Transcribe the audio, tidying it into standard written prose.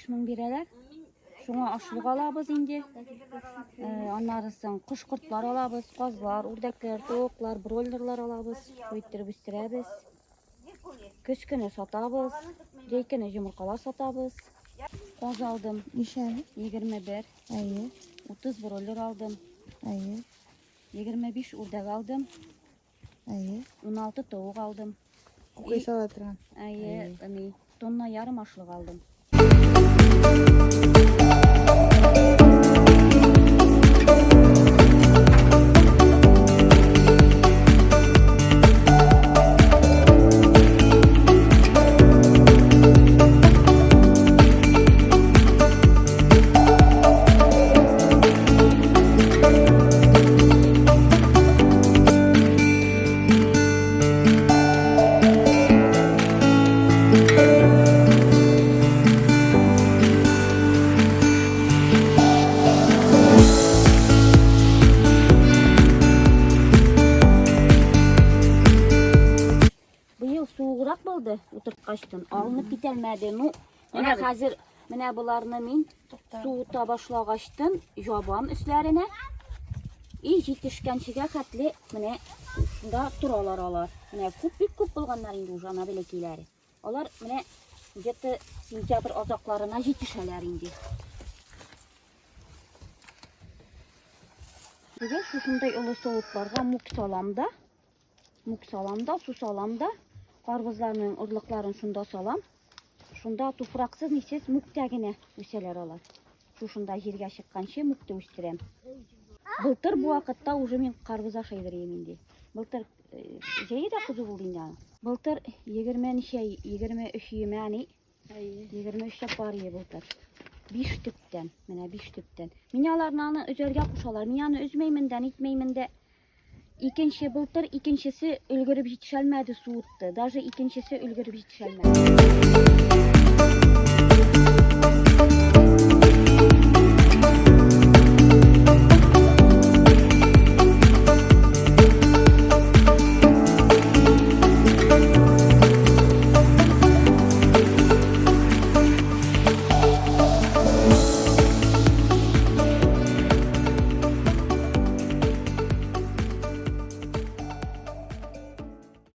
ming bereler. Şuna aşılık alabız indi. Onlarısın kuşkurtlar alabız, kazlar, urdaklar, tavuklar, broilerlar alabız. Koyutturup üstürəbiz. Köskünü satabız. Ceykini yumurkalar satabız. Koz aldım. Nişanı? 21. Ayı. 30 broiler aldım. Ayı. 25 urdak aldım. Ayı. 16 tavuk aldım. Kokuyu salatıran. Ayı. Tonna yarım aşılık aldım. Soğuğurak buldu oturtkaçtın. Alınıp bitelmedi. Mene hazır mene bularını min soğuta başlagaçtın. Jabam üstlerine. İyi yetişkençiге katli mene şunda turalar alar. Mene küp bulganlar indi ujana belekileri. Olar mene jeti sentyabr azaklarına yetişeler indi. Bugün şunday ulu soğutlarga muk salamda, su salamda. Karpuzlarının ırlıklarını şunda salam. Şunda tupraksız nisiz muk tagine üseler alar. Şunda yerge çıkan şey mukta üstürem. Былтыр bu vakıtta уже men karpuz aşaydırayım indi. Былтыр şeyi de kızı buldu indi. Былтыр 23 yemeni 23 yapar ye былтыр. 5 tüpten, mene 5 tüpten. Minyalarını özerge kuşalar. Minyanı üzmeyminden, itmeyminden. İkinci былтыр, ikincisi ülgürüp yetişelmedi soğuttu. Даже ikincisi ülgürüp yetişelmedi.